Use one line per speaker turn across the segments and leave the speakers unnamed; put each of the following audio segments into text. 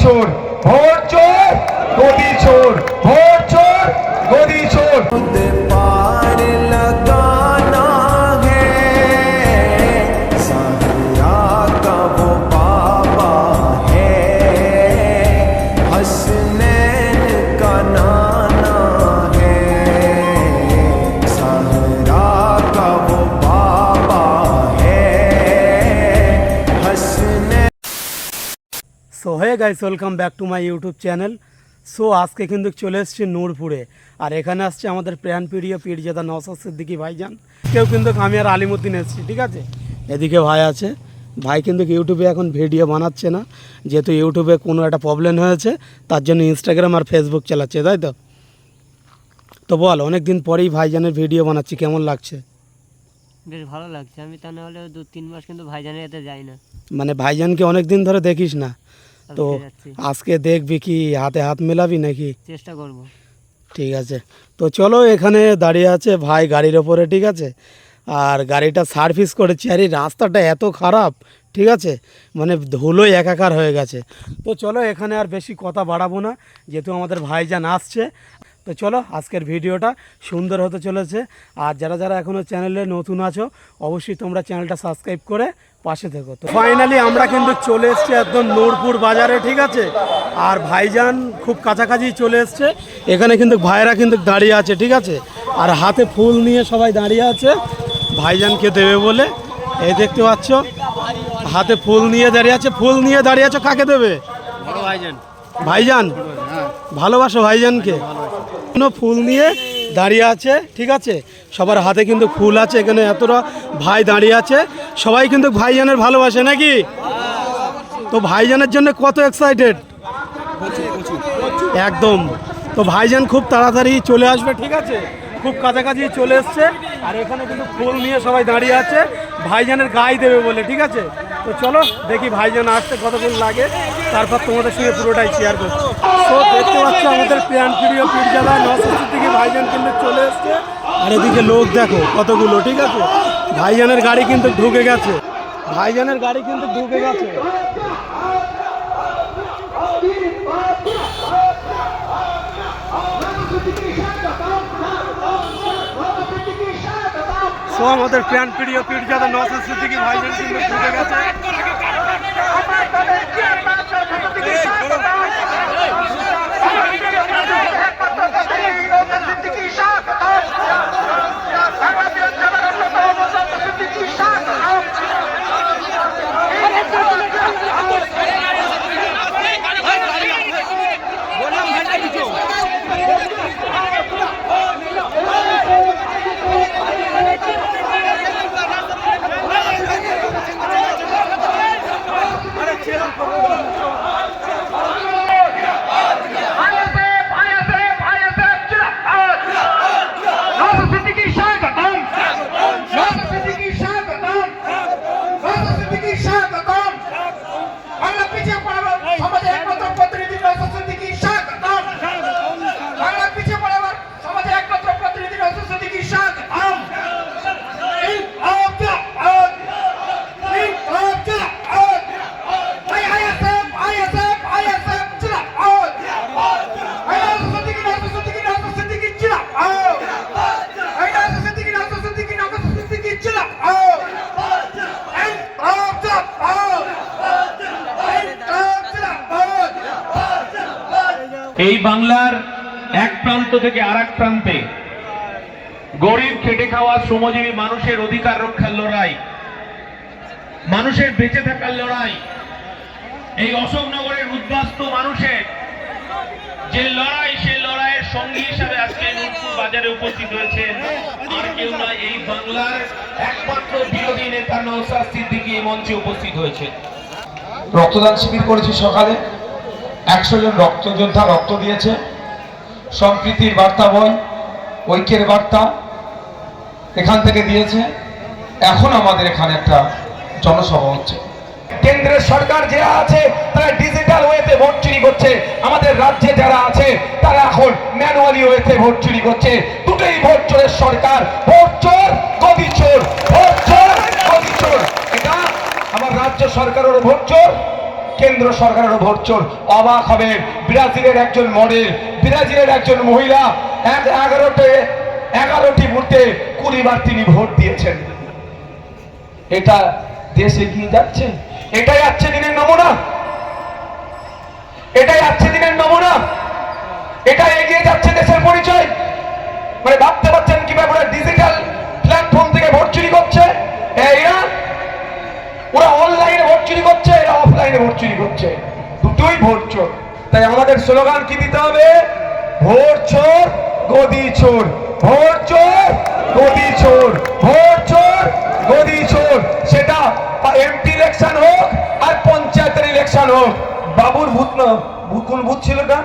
চোর, ভোট চোর, গদি চোর, ভোট চোর, গদি চোর।
So hey guys, welcome back to my YouTube channel. So আজকে কিন্তু চলে এসেছি নূরপুরে, আর এখানে আসছে আমাদের প্রাণপ্রিয় পীরজাদা নওশাদ সিদ্দিকী ভাইজান। কেউ কিন্তু আমি আর আলিমুদ্দিন এসেছি, ঠিক আছে। এদিকে ভাই আছে, ভাই কিন্তু ইউটিউবে এখন ভিডিও বানাচ্ছে না, যেহেতু ইউটিউবে কোনো একটা প্রবলেম হয়েছে, তার জন্য ইনস্টাগ্রাম আর ফেসবুক চালাচ্ছে, তাই তো। তো বল, অনেক দিন পরেই ভাইজানের ভিডিও বানাচ্ছি, কেমন লাগছে?
বেশ ভালো লাগছে। আমি তা নাহলে 2-3 মাস কিন্তু ভাইজানের এতে যাই না,
মানে ভাইজানকে অনেক দিন ধরে দেখিস না, তো আজকে দেখবি কি হাতে হাত মেলাবি নাকি?
চেষ্টা করব।
ঠিক আছে, তো চলো। এখানে দাঁড়িয়ে আছে ভাই গাড়ির ওপরে, ঠিক আছে। আর গাড়িটা সার্ভিস করেছি, আর এই রাস্তাটা এত খারাপ, ঠিক আছে, মানে ধুলোয় একাকার হয়ে গেছে। তো চলো, এখানে আর বেশি কথা বাড়াবো না, যেহেতু আমাদের ভাইজান আসছে। তো চলো, আজকের ভিডিওটা সুন্দর হতে চলেছে। আর যারা যারা এখনও চ্যানেলে নতুন আছো, অবশ্যই তোমরা চ্যানেলটা সাবস্ক্রাইব করে পাশে থেকো। তো ফাইনালি আমরা কিন্তু চলে এসেছি একদম নূরপুর বাজারে, ঠিক আছে। আর ভাইজান খুব কাছাকাছি চলে এসছে। এখানে কিন্তু ভাইরা কিন্তু দাঁড়িয়ে আছে, ঠিক আছে। আর হাতে ফুল নিয়ে সবাই দাঁড়িয়ে আছে ভাইজানকে দেবে বলে। এই দেখতে পাচ্ছ, হাতে ফুল নিয়ে দাঁড়িয়ে আছে। ফুল নিয়ে দাঁড়িয়ে আছো, কাকে দেবে?
ভাইজান।
ভাইজান ভালোবাসো ভাইজানকে, ফুল নিয়ে দাঁড়িয়ে আছে, ঠিক আছে। সবার হাতে কিন্তু ফুল আছে। এখানে এতটা ভাই দাঁড়িয়ে আছে, সবাই কিন্তু ভাইজানের ভালোবাসে নাকি? তো ভাইজানের জন্য কত এক্সাইটেড একদম। তো ভাইজান খুব তাড়াতাড়ি চলে আসবে, ঠিক আছে, খুব কাছাকাছি চলে এসছে। আর এখানে কিন্তু ফুল নিয়ে সবাই দাঁড়িয়ে আছে ভাইজানের গায়ে দেবে বলে, ঠিক আছে। তো চলো দেখি ভাইজান আসতে কতক্ষণ লাগে, তারপর তোমাদের সঙ্গে পুরোটাই শেয়ার করছি। তো দেখতে পাচ্ছ আমাদের প্রাণপ্রিয় পীরজাদা নওশাদ সিদ্দিকী ভাইজান কিন্তু চলে এসছে। আর এদিকে লোক দেখো কতগুলো, ঠিক আছে। ভাইজানের গাড়ি কিন্তু ঢুকে গেছে, ভাইজানের গাড়ি কিন্তু ঢুকে গেছে। তো আমাদের প্রাণপ্রিয় পীরজাদা নওশাদ সিদ্দিকী ভাইজান কিন্তু ঢুকে গেছে।
এই বাংলার এক প্রান্ত থেকে আরেক প্রান্তে গরিব খেটে খাওয়া শ্রমজীবী মানুষের অধিকার রক্ষার লড়াই, মানুষের বেঁচে থাকার লড়াই, এই অশোকনগরের উদ্বাস্তু মানুষের যে লড়াই, সেই লড়াইয়ের সঙ্গী হিসাবে আজকে নূরপুর বাজারে উপস্থিত হয়েছেন আর কেউ নয়, এই বাংলার একমাত্র বিরোধী নেতা নওশাদ সিদ্দিকী এই মঞ্চে উপস্থিত হয়েছে।
রক্তদান শিবির করেছি সকালে, 100 জন রক্তযোদ্ধা রক্ত দিয়েছে। সম্প্রীতির বার্তা বই, ঐক্যের বার্তা এখান থেকে দিয়েছে। এখন আমাদের এখানে একটা জনসভা হচ্ছে। কেন্দ্রের সরকার যারা আছে তারা ডিজিটাল ওয়েতে ভোট চুরি করছে, আমাদের রাজ্যে যারা আছে তারা এখন ম্যানুয়ালি ওয়েতে ভোট চুরি করছে। দুটোই ভোট চোরের সরকার, ভোট চোর, গদি চোর, ভোট চোর, গদি চোর। এটা আমার রাজ্য সরকারের ভোট চোর, কেন্দ্র সরকারেরও ভোট চোর। অবাক হবে, ব্রাজিলের একজন মডেল, ব্রাজিলের একজন মহিলা 11টি বুথে 20 বার তিনি ভোট দিয়েছেন। এটা দেশ এগিয়ে যাচ্ছে? এটাই আজকে দিনের নমুনা? এটাই আজকে দিনের নমুনা? এটা এগিয়ে যাচ্ছে দেশের পরিচয়? মানে ভাবতে পারছেন কিভাবে ওরা ডিজিটাল প্ল্যাটফর্ম থেকে ভোট চুরি করছে? ওরা অনলাইনে ভোট চুরি করছে, এরা অফলাইনে ভোট চুরি করছে, দুটোই ভোট চোর। তাই আমাদের স্লোগান কি দিতে হবে? ভোট চোর গদি চোর, ভোট চোর গদি চোর, ভোট চোর গদি চোর। সেটা এমপি ইলেকশন হোক আর পঞ্চায়েতের ইলেকশন হোক। বাবুর ভূত না, কোন ভূত ছিল না?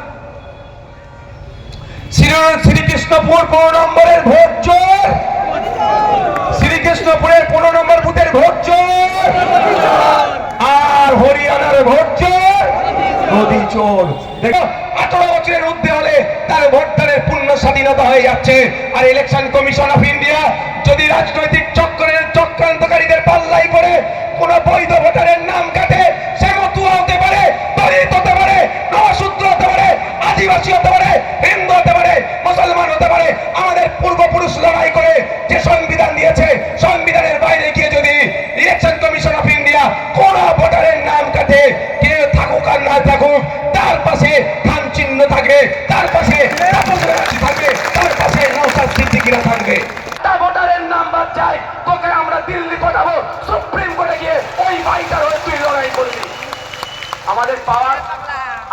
শ্রীকৃষ্ণপুর 15 নম্বরের ভোট চোর, শ্রীকৃষ্ণপুরের 15 নম্বর বুথের ভোট চোর, আর হরিয়ানার ভোট চোর গদি চোর। দেখো 18 বছরের ঊর্ধ্বে হলে তার ভোটদানের পূর্ণ স্বাধীনতা হয়ে যাচ্ছে। আর ইলেকশন কমিশন অফ ইন্ডিয়া যদি রাজনৈতিক চক্রান্তকারীদের পাল্লাই পড়ে কোন বৈধ ভোটারের নাম কাটে, সে মতুয়া হতে পারে, দলিত হতে পারে, নবশূদ্র হতে পারে, আদিবাসী হতে পারে, হিন্দু হতে পারে, মুসলমান হতে পারে। আমাদের পূর্বপুরুষ লড়াই করে যে সংবিধান দিয়েছে, সংবিধানের বাইরে গিয়ে যদি ইলেকশন কমিশন অফ ইন্ডিয়া কোন ভোটারের নাম কাটে, কে থাকুক আর না থাকুক, তার পাশে ধান চিহ্ন থাকবে, তার পাশে থাকবে, তার পাশে নওশাদ সিদ্দিকীরা থাকবে। তার ভোটারের নাম বাদ যায়, তোকে আমরা দিল্লি পাঠাবো, সুপ্রিম কোর্টে গিয়ে ওই ভাইটার হয়ে তুই লড়াই করবি। আমাদের পাওয়ার,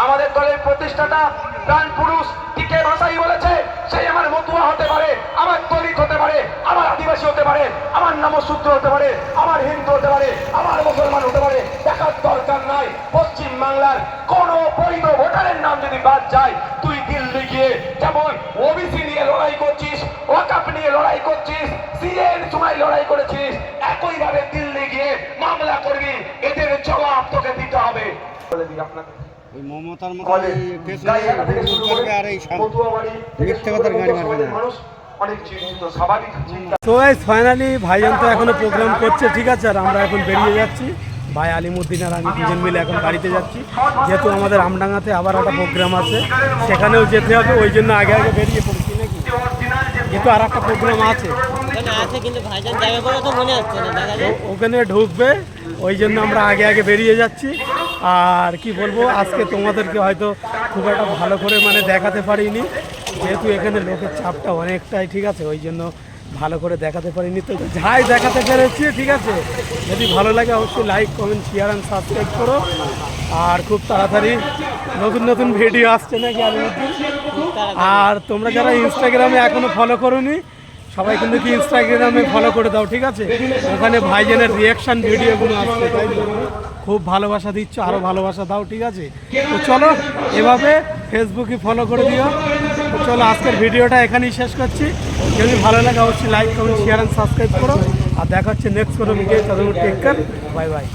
আমাদের দলের প্রতিষ্ঠাতা প্রাণ পুরুষ টিকে ভাষাই বলেছে, সেই আমার মতুয়া হতে পারে, আমার দলিত হতে পারে, আমার আদিবাসী হতে পারে, আমার নমশূদ্র হতে পারে, আমার হিন্দু হতে পারে, আমার মুসলমান হতে পারে। দেখার দরকার নাই পশ্চিম বাংলার কোন বৈধ ভোটারের নাম যদি বাদ যায়, তুই দিল্লি গিয়ে যেমন ওবিসি নিয়ে লড়াই করছিস, ওয়াকফ নিয়ে লড়াই করছিস, সিএ এর সময় লড়াই করেছিস, একইভাবে দিল্লি গিয়ে মামলা করবি। এদের জবাব তোকে দিতে হবে। বলে দিই আপনাকে,
ওই মমতার মতো করবে আর এই মিথ্যে কথার গাড়ি মারবে না। তো এই ফাইনালি ভাইজান তো এখনো প্রোগ্রাম করছে, ঠিক আছে। আর আমরা এখন বেরিয়ে যাচ্ছি, ভাই আলিমুদ্দিন আর আমি দুজন মিলে এখন গাড়িতে যাচ্ছি, যেহেতু আমাদের আমডাঙ্গাতে আবার একটা প্রোগ্রাম আছে, সেখানেও যেতে হবে, ওই জন্য আগে আগে বেরিয়ে পড়ছি নাকি, যেহেতু আর একটা প্রোগ্রাম আছে
কিন্তু ভাইজান যাবে বলে তো মনে হচ্ছে না, দেখা যায়
ওখানে ঢুকবে, ওই জন্য আমরা আগে আগে বেরিয়ে যাচ্ছি। আর কি বলবো, আজকে তোমাদেরকে হয়তো খুব একটা ভালো করে মানে দেখাতে পারিনি, যেহেতু এখানে লোকের চাপটা অনেকটাই, ঠিক আছে, ওই জন্য ভালো করে দেখাতে পারিনি। তো যাই দেখাতে পেরেছি, ঠিক আছে। যদি ভালো লাগে অবশ্যই like, comment, share and subscribe করো। আর খুব তাড়াতাড়ি নতুন নতুন ভিডিও আসছে নাকি আলিমুদ্দিন। আর তোমরা যারা ইনস্টাগ্রামে এখনও ফলো করোনি, সবাই কিন্তু কি ইনস্টাগ্রামে ফলো করে দাও, ঠিক আছে। ওখানে ভাইজানের রিয়াকশান ভিডিওগুলো আসছে, তাই খুব ভালোবাসা দিচ্ছ, আরও ভালোবাসা দাও, ঠিক আছে। তো চলো এভাবে ফেসবুকে ফলো করে দিও। তো চলো আজকের ভিডিওটা এখানেই শেষ করছি। যদি ভালো লাগে অবশ্যই like, comment, share and subscribe করো। আর দেখা হচ্ছে নেক্সট কোনো ভিডিও। ততক্ষণ টেক কেয়ার, বাই বাই।